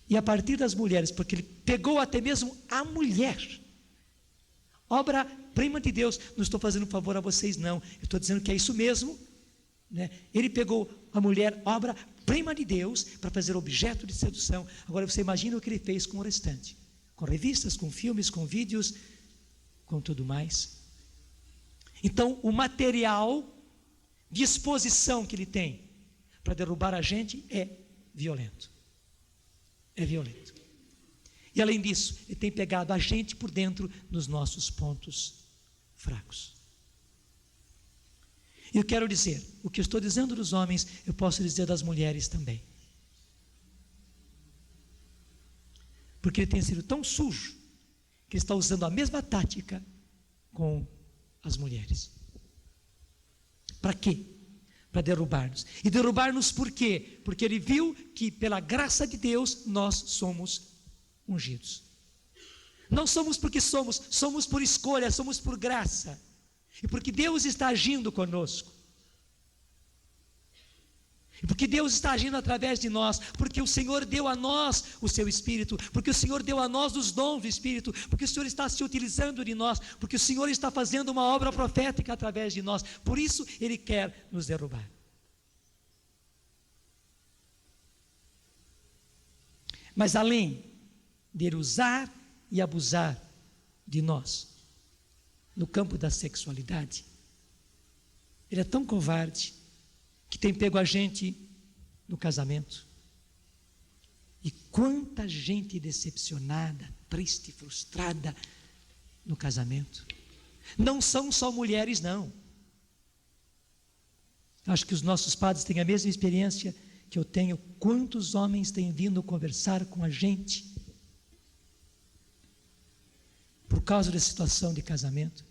S2: E a partir das mulheres, porque ele pegou até mesmo a mulher, obra-prima de Deus. Não estou fazendo um favor a vocês, não. Eu estou dizendo que é isso mesmo, né? Ele pegou a mulher, obra-prima de Deus, para fazer objeto de sedução. Agora você imagina o que ele fez com o restante, com revistas, com filmes, com vídeos, com tudo mais. Então o material de exposição que ele tem para derrubar a gente é violento. É violento. E além disso, ele tem pegado a gente por dentro nos nossos pontos fracos. E eu quero dizer, o que eu estou dizendo dos homens, eu posso dizer das mulheres também. Porque ele tem sido tão sujo, que ele está usando a mesma tática com as mulheres. Para quê? Para derrubar-nos. E derrubar-nos por quê? Porque ele viu que pela graça de Deus, nós somos ungidos. Não somos porque somos por escolha, somos por graça. E porque Deus está agindo conosco. E porque Deus está agindo através de nós. Porque o Senhor deu a nós o seu Espírito. Porque o Senhor deu a nós os dons do Espírito. Porque o Senhor está se utilizando de nós. Porque o Senhor está fazendo uma obra profética através de nós. Por isso Ele quer nos derrubar. Mas além de Ele usar e abusar de nós no campo da sexualidade, ele é tão covarde que tem pego a gente no casamento. E quanta gente decepcionada, triste, frustrada no casamento. Não são só mulheres, não. Acho que os nossos padres têm a mesma experiência que eu tenho. Quantos homens têm vindo conversar com a gente por causa da situação de casamento?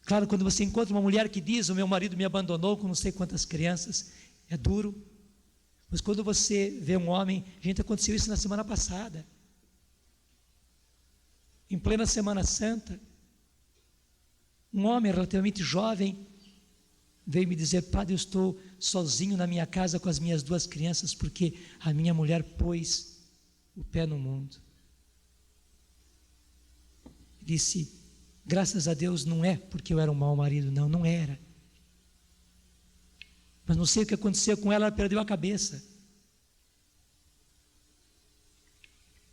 S2: Claro, quando você encontra uma mulher que diz: o meu marido me abandonou com não sei quantas crianças, é duro. Mas quando você vê um homem, gente, aconteceu isso na semana passada, em plena Semana Santa, um homem relativamente jovem veio me dizer: padre, eu estou sozinho na minha casa com as minhas 2 crianças porque a minha mulher pôs o pé no mundo. Disse: graças a Deus não é porque eu era um mau marido, não era. Mas não sei o que aconteceu com ela, ela perdeu a cabeça.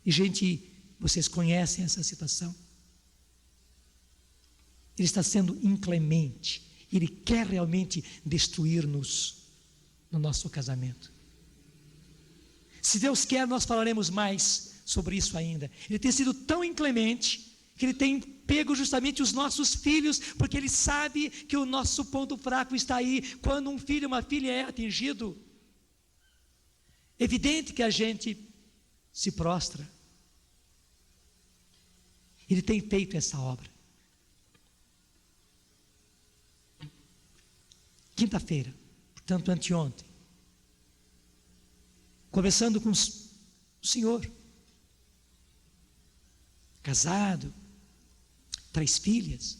S2: E, gente, vocês conhecem essa situação? Ele está sendo inclemente. Ele quer realmente destruir-nos no nosso casamento. Se Deus quer, nós falaremos mais sobre isso ainda. Ele tem sido tão inclemente que ele tem pego justamente os nossos filhos, porque ele sabe que o nosso ponto fraco está aí. Quando um filho, uma filha é atingido, é evidente que a gente se prostra. Ele tem feito essa obra. Quinta-feira, portanto anteontem, conversando com o senhor, casado, 3 filhas,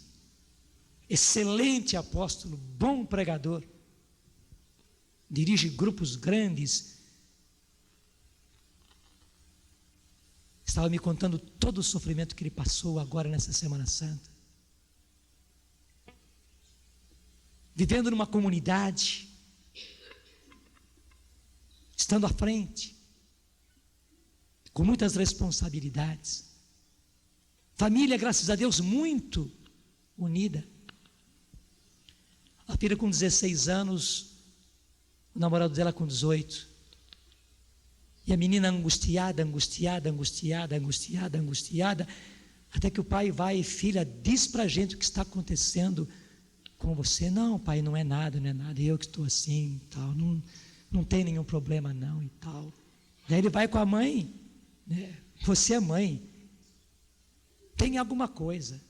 S2: excelente apóstolo, bom pregador, dirige grupos grandes, estava me contando todo o sofrimento que ele passou agora nessa Semana Santa, vivendo numa comunidade, estando à frente, com muitas responsabilidades, família, graças a Deus, muito unida. A filha com 16 anos, o namorado dela com 18, e a menina angustiada, até que o pai vai: filha, diz pra gente o que está acontecendo com você. Não, pai, não é nada, eu que estou assim e tal, não tem nenhum problema não e tal. Daí ele vai com a mãe, né? Você é mãe, tem alguma coisa,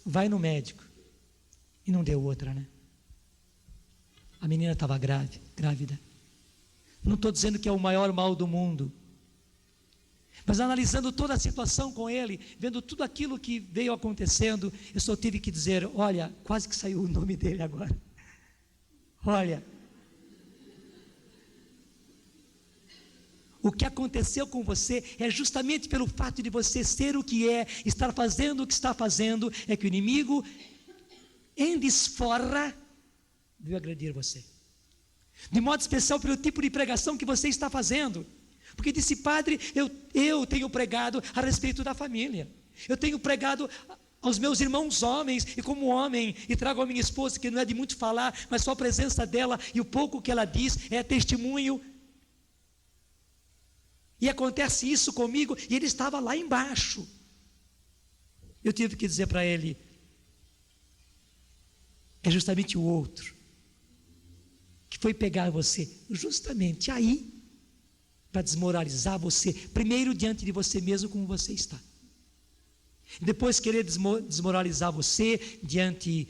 S2: vai no médico. E não deu outra, né? A menina estava grávida. Não estou dizendo que é o maior mal do mundo, mas analisando toda a situação com ele, vendo tudo aquilo que veio acontecendo, eu só tive que dizer: olha, quase que saiu o nome dele agora. Olha, o que aconteceu com você é justamente pelo fato de você ser o que é, estar fazendo o que está fazendo, é que o inimigo, em desforra, veio agredir você. De modo especial pelo tipo de pregação que você está fazendo. Porque disse: padre, eu tenho pregado a respeito da família. Eu tenho pregado aos meus irmãos homens, e como homem, e trago a minha esposa, que não é de muito falar, mas só a presença dela e o pouco que ela diz é testemunho. E acontece isso comigo, e ele estava lá embaixo. Eu tive que dizer para ele: é justamente o outro que foi pegar você justamente aí, para desmoralizar você, primeiro diante de você mesmo, como você está, depois querer desmoralizar você diante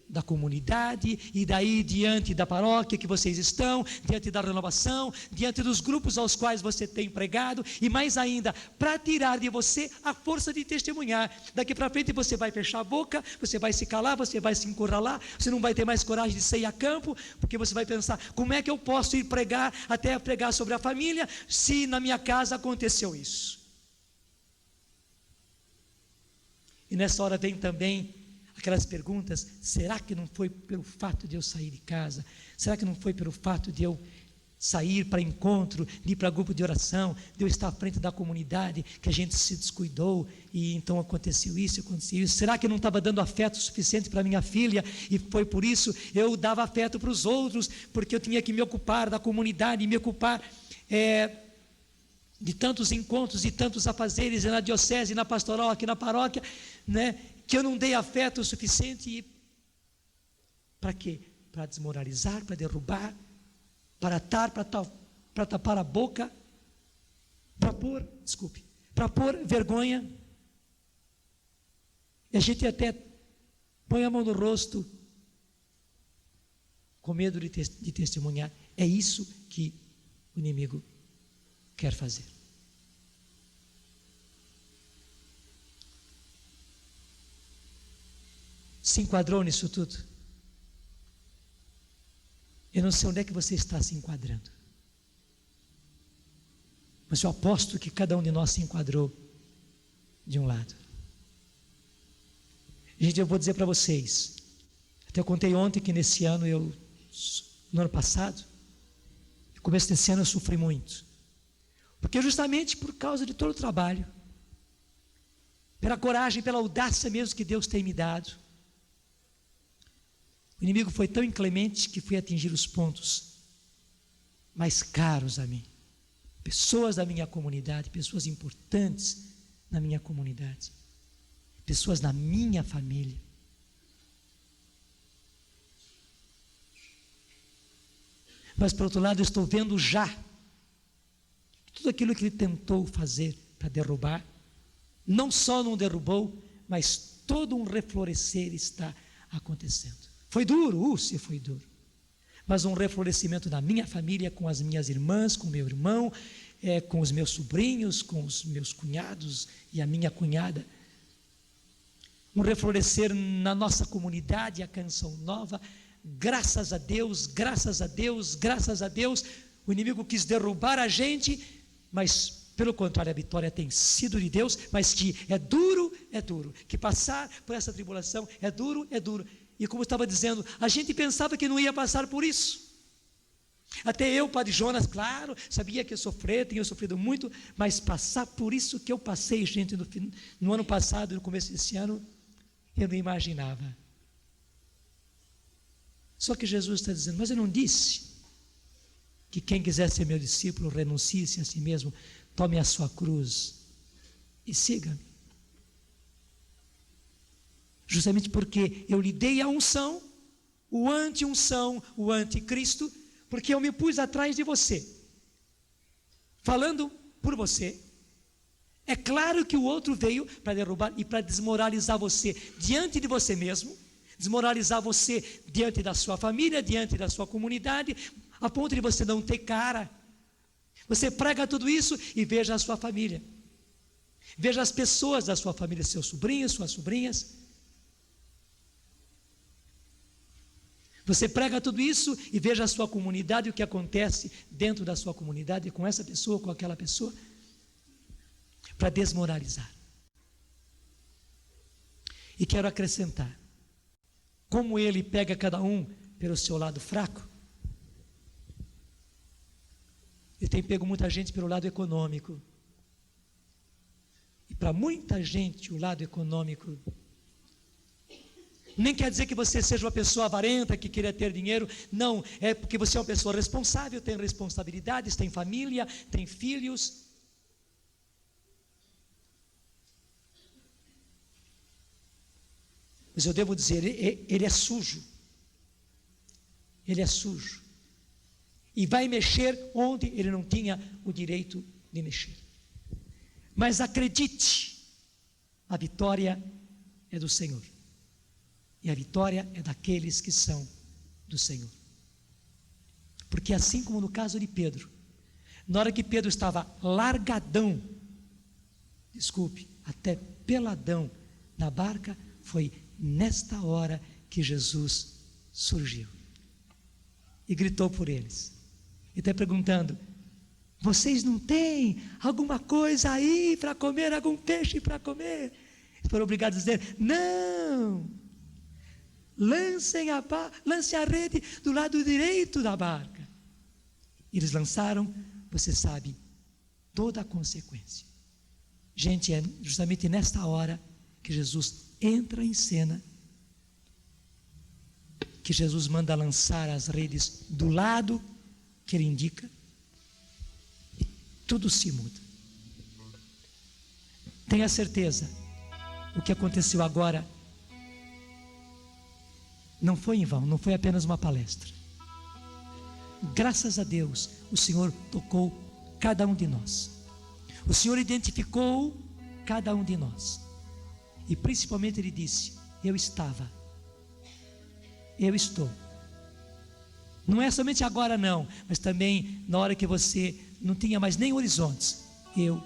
S2: da comunidade, e daí diante da paróquia que vocês estão, diante da renovação, diante dos grupos aos quais você tem pregado, e mais ainda, para tirar de você a força de testemunhar. Daqui para frente você vai fechar a boca, você vai se calar, você vai se encurralar, você não vai ter mais coragem de sair a campo, porque você vai pensar: como é que eu posso ir pregar, até pregar sobre a família, se na minha casa aconteceu isso? E nessa hora vem também aquelas perguntas: será que não foi pelo fato de eu sair de casa? Será que não foi pelo fato de eu sair para encontro, de ir para grupo de oração, de eu estar à frente da comunidade, que a gente se descuidou e então aconteceu isso? Será que eu não estava dando afeto suficiente para minha filha e foi por isso eu dava afeto para os outros, porque eu tinha que me ocupar da comunidade, me ocupar de tantos encontros e tantos afazeres na diocese, na pastoral, aqui na paróquia, né? Que eu não dei afeto o suficiente. E para quê? Para desmoralizar, para derrubar, para tapar a boca, para pôr vergonha. E a gente até põe a mão no rosto, com medo de testemunhar. É isso que o inimigo quer fazer. Se enquadrou nisso tudo? Eu não sei onde é que você está se enquadrando, mas eu aposto que cada um de nós se enquadrou de um lado. Gente, eu vou dizer para vocês, até eu contei ontem que nesse ano eu no ano passado, no começo desse ano eu sofri muito. Porque justamente por causa de todo o trabalho, pela coragem, pela audácia mesmo que Deus tem me dado, o inimigo foi tão inclemente que fui atingir os pontos mais caros a mim. Pessoas da minha comunidade, pessoas importantes na minha comunidade, pessoas da minha família. Mas, por outro lado, eu estou vendo já tudo aquilo que ele tentou fazer para derrubar, não só não derrubou, mas todo um reflorescer está acontecendo. Foi duro, se foi duro, mas um reflorescimento na minha família, com as minhas irmãs, com meu irmão, com os meus sobrinhos, com os meus cunhados e a minha cunhada. Um reflorescer na nossa comunidade, a Canção Nova. Graças a Deus, graças a Deus, graças a Deus. O inimigo quis derrubar a gente, mas pelo contrário, a vitória tem sido de Deus. Mas que é duro, que passar por essa tribulação é duro. E como eu estava dizendo, a gente pensava que não ia passar por isso. Até eu, Padre Jonas, claro, sabia que ia sofrer, tinha sofrido muito, mas passar por isso que eu passei, gente, no ano passado, no começo desse ano, eu não imaginava. Só que Jesus está dizendo, mas eu não disse que quem quiser ser meu discípulo, renuncie-se a si mesmo, tome a sua cruz e siga-me. Justamente porque eu lhe dei a unção, o anti-unção, o anticristo, porque eu me pus atrás de você, falando por você. É claro que o outro veio para derrubar e para desmoralizar você diante de você mesmo, desmoralizar você diante da sua família, diante da sua comunidade, a ponto de você não ter cara. Você prega tudo isso e veja a sua família, veja as pessoas da sua família, seus sobrinhos, suas sobrinhas. Você prega tudo isso e veja a sua comunidade, o que acontece dentro da sua comunidade, com essa pessoa, com aquela pessoa, para desmoralizar. E quero acrescentar, como ele pega cada um pelo seu lado fraco, ele tem pego muita gente pelo lado econômico. E para muita gente o lado econômico nem quer dizer que você seja uma pessoa avarenta, que queira ter dinheiro. Não, é porque você é uma pessoa responsável, tem responsabilidades, tem família, tem filhos. Mas eu devo dizer, ele é sujo. Ele é sujo. E vai mexer onde ele não tinha o direito de mexer. Mas acredite, a vitória é do Senhor. E a vitória é daqueles que são do Senhor. Porque assim como no caso de Pedro, na hora que Pedro estava largadão, até peladão na barca, foi nesta hora que Jesus surgiu e gritou por eles. E está perguntando, vocês não têm alguma coisa aí para comer, algum peixe para comer? Eles foram obrigados a dizer, não, lance a rede do lado direito da barca. Eles lançaram, você sabe, toda a consequência. Gente, é justamente nesta hora que Jesus entra em cena, que Jesus manda lançar as redes do lado que ele indica, e tudo se muda. Tenha certeza, o que aconteceu agora não foi em vão, não foi apenas uma palestra. Graças a Deus, o Senhor tocou cada um de nós. O Senhor identificou cada um de nós. E principalmente Ele disse, eu estou. Não é somente agora não, mas também na hora que você não tinha mais nem horizontes, eu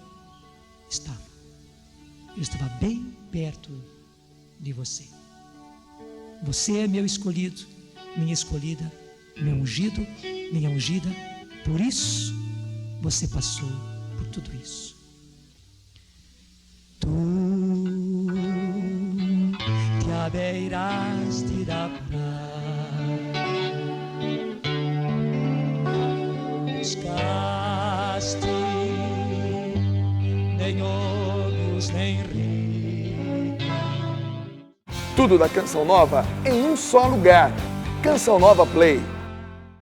S2: estava. Eu estava bem perto de você. Você é meu escolhido, minha escolhida, meu ungido, minha ungida. Por isso, você passou por tudo isso. Tu te abeiraste da praia buscaste, nem ouros, nem ricos.
S1: Tudo da Canção Nova em um só lugar. Canção Nova Play.